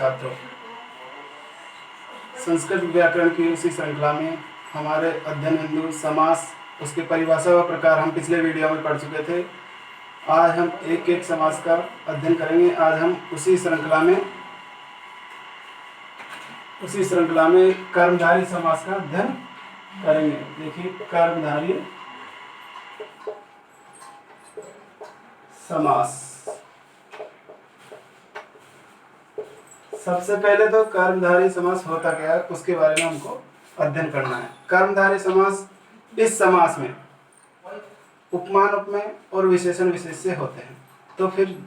छात्रों, संस्कृत व्याकरण की उसी श्रृंखला में हमारे अध्ययन बिंदु समास, उसकी परिभाषा व प्रकार हम पिछले वीडियो में पढ़ चुके थे। आज हम एक एक समास का अध्ययन करेंगे। आज हम उसी श्रृंखला में कर्मधारय समास का अध्ययन करेंगे। देखिए, कर्मधारय समास। सबसे पहले तो कर्मधारय समास होता क्या है उसके बारे में हमको अध्ययन करना है। कर्मधारय समास, इस समास में उपमान उपमेय और विशेषण विशेष्य होते हैं। तो फिर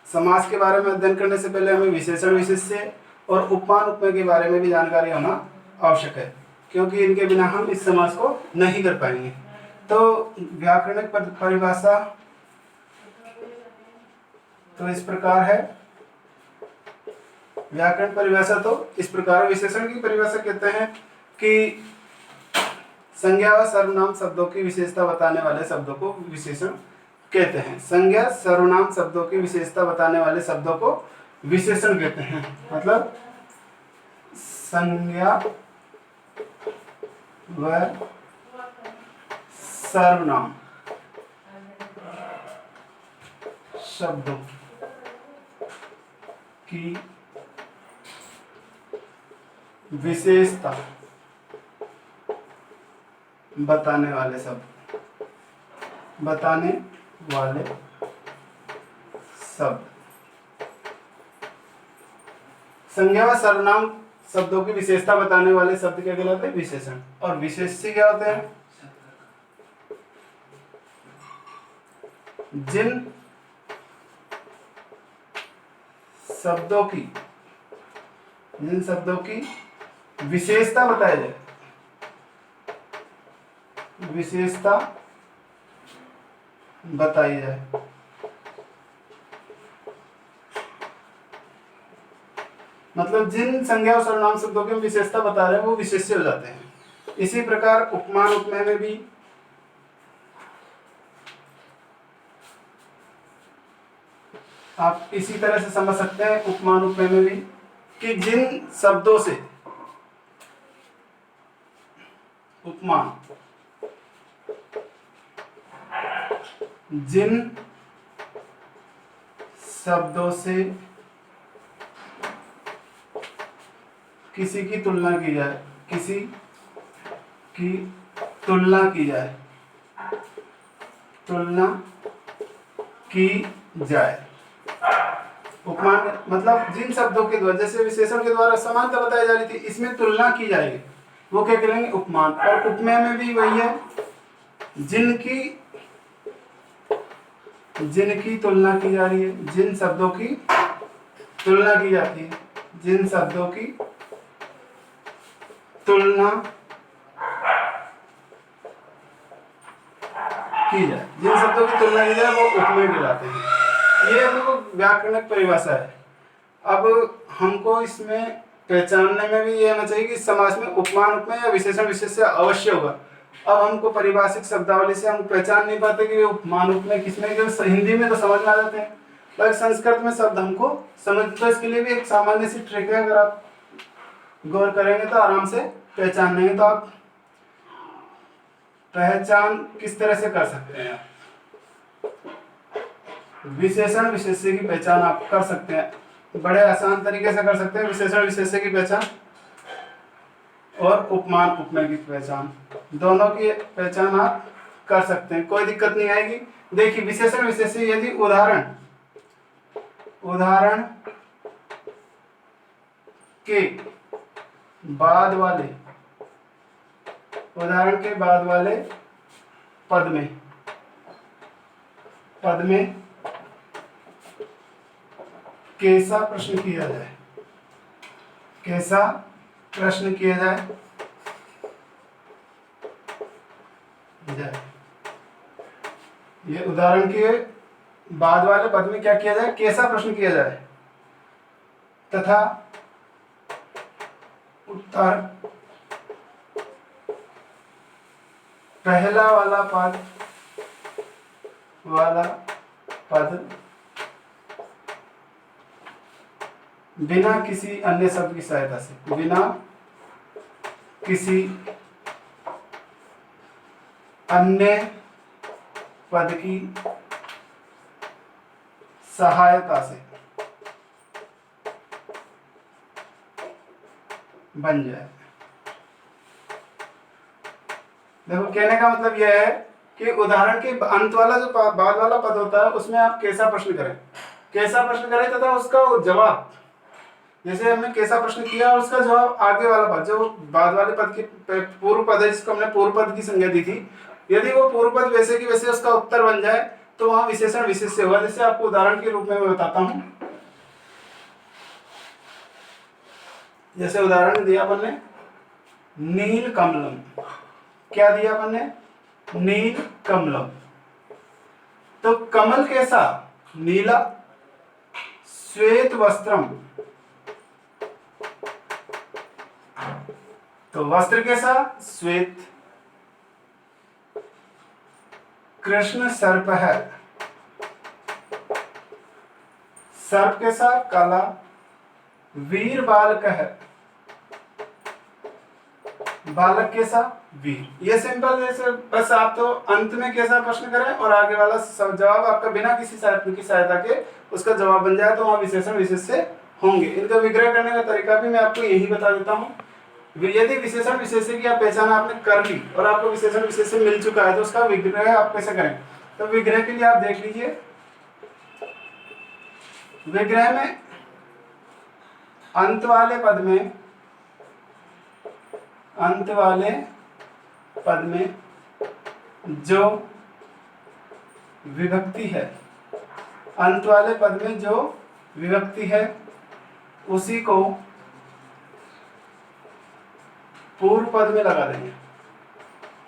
समास के बारे में अध्ययन करने से पहले हमें विशेषण विशेष्य और उपमान उपमेय के बारे में भी जानकारी होना आवश्यक है, क्योंकि इनके बिना हम इस समास को नहीं कर पाएंगे। तो व्याकरणिक परिभाषा तो इस प्रकार है। व्याकरण परिभाषा तो इस प्रकार। विशेषण की परिभाषा कहते हैं कि संज्ञा व सर्वनाम शब्दों की विशेषता बताने वाले शब्दों को विशेषण कहते हैं। संज्ञा सर्वनाम शब्दों की विशेषता बताने वाले शब्दों को विशेषण कहते हैं। मतलब संज्ञा व सर्वनाम शब्दों की विशेषता बताने वाले शब्द। संज्ञा व सर्वनाम शब्दों की विशेषता बताने वाले शब्द क्या कहलाते हैं? विशेषण। और विशेष्य क्या होते हैं? जिन शब्दों की विशेषता बताई जाए, मतलब जिन संज्ञा और सर्वनाम शब्दों की विशेषता बता रहे हैं वो विशेष्य हो जाते हैं। इसी प्रकार उपमान उपमेय में भी आप इसी तरह से समझ सकते हैं। उपमान उपमेय में भी कि जिन शब्दों से उपमान, जिन शब्दों से किसी की तुलना की जाए, उपमान मतलब जिन शब्दों के द्वारा, जैसे विशेषण के द्वारा समानता बताई जा रही थी, इसमें तुलना की जाएगी, वो क्या करेंगे? उपमान। और उपमेय में भी वही है, जिनकी तुलना की जा रही है, जिन शब्दों की तुलना की जाती है, जिन शब्दों की तुलना की जाए, वो उपमेय कहलाते हैं। ये तो व्याकरणिक परिभाषा है। अब हमको इसमें पहचानने में भी ये होना चाहिए कि समास में उपमान उपमेय या विशेषण विशेष्य अवश्य होगा। अब हमको पारिभाषिक शब्दावली से हम पहचान नहीं पाते कि उपमान उपमेय किसमें, क्योंकि हिंदी में तो समझ में आ जाते हैं, पर संस्कृत में शब्द हमको समझ, तो इसके लिए भी एक सामान्य सी ट्रिक है। अगर आप गौर करेंगे तो आराम से पहचान लेंगे। तो आप पहचान किस तरह से कर सकते हैं? विशेषण विशेष्य की पहचान आप कर सकते हैं, बड़े आसान तरीके से कर सकते हैं। विशेषण विशेष्य की पहचान और उपमान उपमेय की पहचान, दोनों की पहचान आप कर सकते हैं, कोई दिक्कत नहीं आएगी। देखिए, विशेषण विशेष्य यदि उदाहरण के बाद वाले पद में कैसा प्रश्न किया जाए, ये उदाहरण के बाद वाले पद में क्या किया जाए? कैसा प्रश्न किया जाए, तथा उत्तर पहला वाला पद बिना किसी अन्य शब्द की सहायता से, बिना किसी अन्य पद की सहायता से बन जाए। देखो कहने का मतलब यह है कि उदाहरण के अंत वाला जो बाद वाला पद होता है उसमें आप कैसा प्रश्न करें, कैसा प्रश्न करें तथा उसका जवाब, जैसे हमने कैसा प्रश्न किया और उसका जवाब आगे वाला पद जो बाद वाले पद की पूर्व पद है जिसको हमने पूर्व पद की संज्ञा दी थी, यदि वो पूर्व पद वैसे की वैसे उसका उत्तर बन जाए तो वहां विशेषण विशेष्य होगा। जैसे आपको उदाहरण के रूप में मैं बताता हूं, जैसे उदाहरण दिया अपन ने नील कमलम, क्या दिया अपन ने, नील कमलम। तो कमल कैसा, नीला, श्वेत वस्त्रम, तो वस्त्र कैसा, श्वेत, कृष्ण सर्प है, सर्प कैसा, काला, वीर बालक है, बालक कैसा, वीर। ये सिंपल, जैसे बस आप तो अंत में कैसा प्रश्न करें और आगे वाला जवाब आपका बिना किसी की सहायता के उसका जवाब बन जाए तो वहां विशेषण विशेष्य होंगे। इनका विग्रह करने का तरीका भी मैं आपको यही बता देता हूँ। यदि विशेषण विशेष्य की आप पहचान आपने कर ली और आपको विशेषण विशेष्य मिल चुका है तो उसका विग्रह आप कैसे करें, तो विग्रह के लिए आप देख लीजिए, विग्रह में अंत वाले पद में, अंत वाले पद में जो विभक्ति है, अंत वाले पद में जो विभक्ति है उसी को पूर्व पद में लगा देंगे,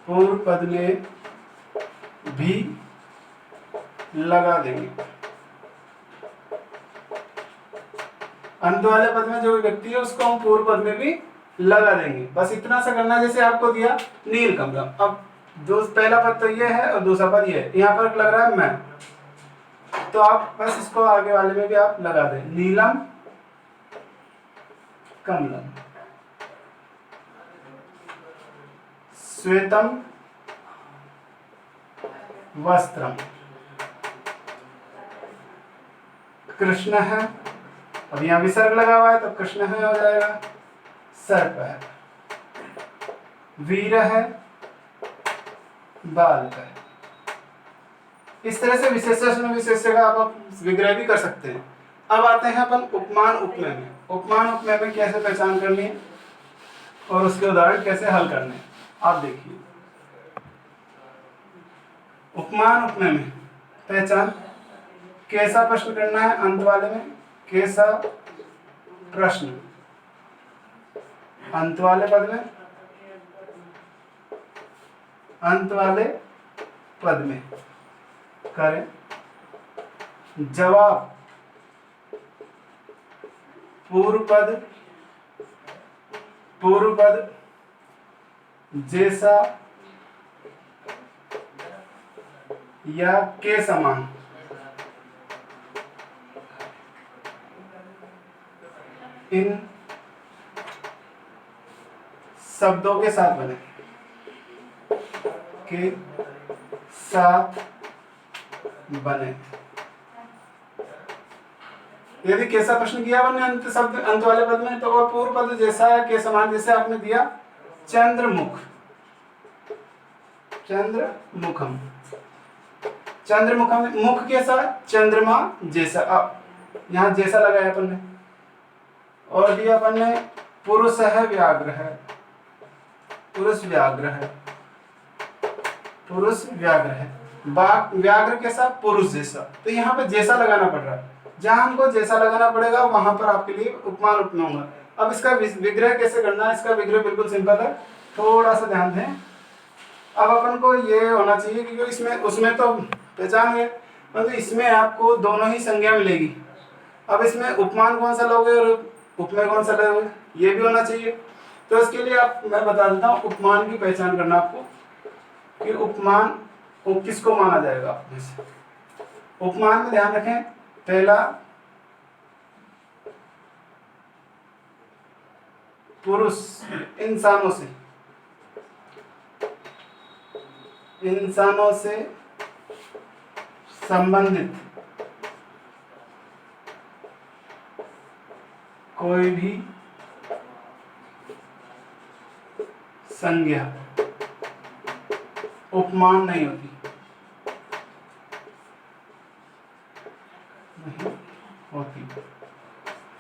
पूर्व पद में भी लगा देंगे। अंत वाले पद में जो विभक्ति है उसको हम पूर्व पद में भी लगा देंगे। बस इतना सा करना, जैसे आपको दिया नील कमलम, अब जो पहला पद तो ये है और दूसरा पद ये है, यहाँ पर लग रहा है मैं, तो आप बस इसको आगे वाले में भी आप लगा दें, नीलम कमलम, श्वेतम वस्त्रम, कृष्ण है, अब यहाँ विसर्ग लगा हुआ है तो कृष्ण है हो जाएगा, सर्प है, वीर है, बालक है। इस तरह से विशेषण विशेष्य का आप विग्रह भी कर सकते हैं। अब आते हैं अपन उपमान उपमेय में। उपमान उपमेय में कैसे पहचान करनी है और उसके उदाहरण कैसे हल करने हैं, आप देखिए। उपमान उपमेय में पहचान, कैसा प्रश्न करना है, अंत वाले में कैसा प्रश्न, अंत वाले पद में, अंत वाले पद में करें, जवाब पूर्व पद जैसा या के समान, इन शब्दों के साथ बने, के साथ बने। यदि कैसा प्रश्न किया हमने अंत शब्द अंत वाले पद में, तो वह पूर्व पद जैसा है के समान, जैसे आपने दिया चंद्रमुख, चंद्रमुखम, चंद्रमुखम, मुख कैसा, चंद्रमा जैसा, अब यहाँ जैसा लगाया अपन ने। और दिया अपन ने पुरुष है व्याघ्र है, पुरुष व्याघ्र है, पुरुष व्याघ्र है, व्याघ्र कैसा, पुरुष जैसा। तो यहाँ पे जैसा लगाना पड़ रहा है, जहां हमको जैसा लगाना पड़ेगा वहां पर आपके लिए उपमान उपमेय होगा। अब इसका विग्रह कैसे करना है, इसका विग्रह बिल्कुल सिंपल है, थोड़ा सा ध्यान दें। अब अपन को ये होना चाहिए क्योंकि इसमें उसमें तो पहचान है, परंतु इसमें आपको दोनों ही संज्ञा मिलेगी। अब इसमें उपमान कौन सा लोगे और उपमेय कौन सा लोगे, ये भी होना चाहिए। तो इसके लिए आप मैं बता देता हूँ उपमान की पहचान करना आपको, कि उपमान को किसको माना जाएगा। उपमान में ध्यान रखें, पहला पुरुष इंसानों से संबंधित कोई भी संज्ञा उपमान नहीं होती,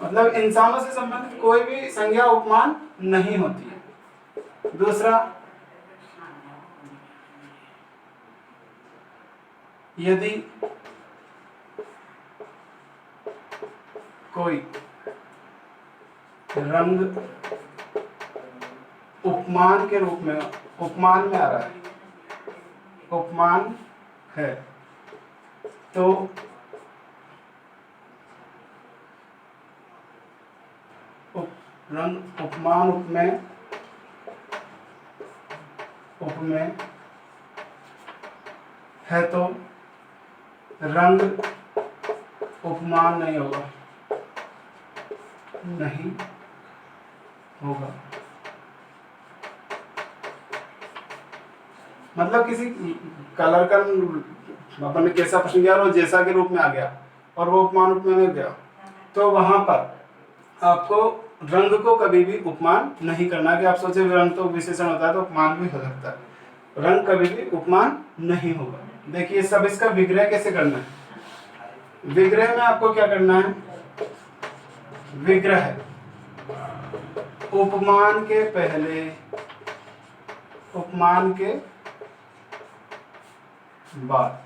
मतलब इंसानों से संबंधित कोई भी संज्ञा उपमान नहीं होती है। दूसरा, यदि कोई रंग उपमान के रूप में, उपमान में आ रहा है, उपमान है, तो रंग उपमान उपमेय है तो रंग उपमान नहीं होगा, नहीं होगा। मतलब किसी कलर का अपन ने कैसा प्रश्न किया और वो जैसा के रूप में आ गया और वो उपमान उपमेय में गया, तो वहां पर आपको रंग को कभी भी उपमान नहीं करना कि आप सोचे रंग तो विशेषण होता है तो उपमान भी हो सकता है। रंग कभी भी उपमान नहीं होगा। देखिए सब इसका विग्रह कैसे करना है। विग्रह में आपको क्या करना है, विग्रह उपमान के पहले, उपमान के बाद,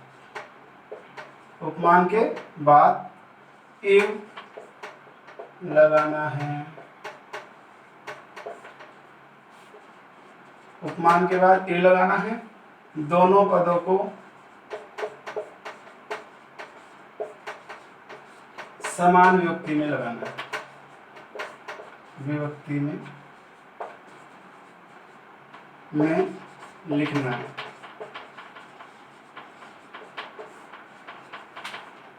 उपमान के बाद इव लगाना है। उपमान के बाद ए लगाना है, दोनों पदों को समान विभक्ति में लगाना है, विभक्ति में लिखना है।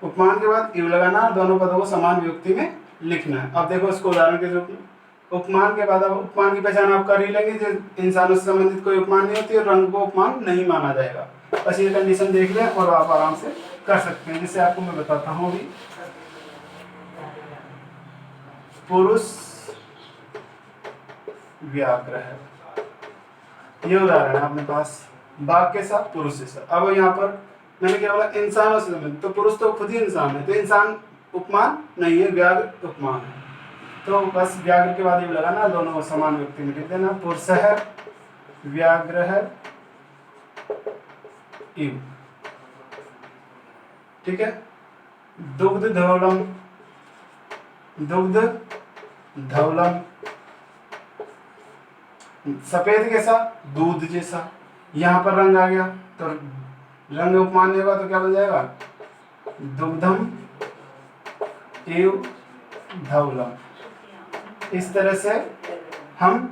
उपमान के बाद इव लगाना, दोनों पदों को समान विभक्ति में लिखना है। अब देखो इसको उदाहरण के रूप में, उपमान के बाद अब उपमान की पहचान आप कर ही लेंगे, जो इंसानों से संबंधित कोई उपमान नहीं होती और रंग को उपमान नहीं माना जाएगा। बस ये कंडीशन देख लें और आप आराम से कर सकते हैं। जिससे आपको मैं बताता हूँ अभी, पुरुष व्याघ्र है, ये उदाहरण है अपने पास, बाघ के साथ पुरुष के साथ। अब यहाँ पर मैंने क्या बोला, इंसानों से संबंधित, तो पुरुष तो खुद ही इंसान है, तो इंसान उपमान नहीं है, व्याघ्र उपमान है। तो बस व्याघ्र के बाद ये लगाना, दोनों समान व्यक्ति में लिख देना, पुरुषः व्याघ्रः इव। ठीक है। दुग्ध धवलम, दुग्ध धवलम, सफेद कैसा, दूध जैसा। यहाँ पर रंग आ गया तो रंग उपमान नहीं होगा तो क्या बन जाएगा, दुग्धम एव धवलम। इस तरह से हम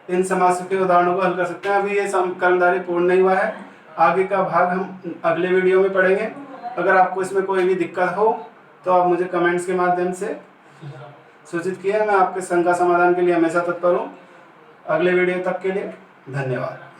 इन समासों के उदाहरणों को हल कर सकते हैं। अभी ये कर्मधारय पूर्ण नहीं हुआ है, आगे का भाग हम अगले वीडियो में पढ़ेंगे। अगर आपको इसमें कोई भी दिक्कत हो तो आप मुझे कमेंट्स के माध्यम से सूचित किए, मैं आपके शंका समाधान के लिए हमेशा तत्पर हूँ। अगले वीडियो तक के लिए धन्यवाद।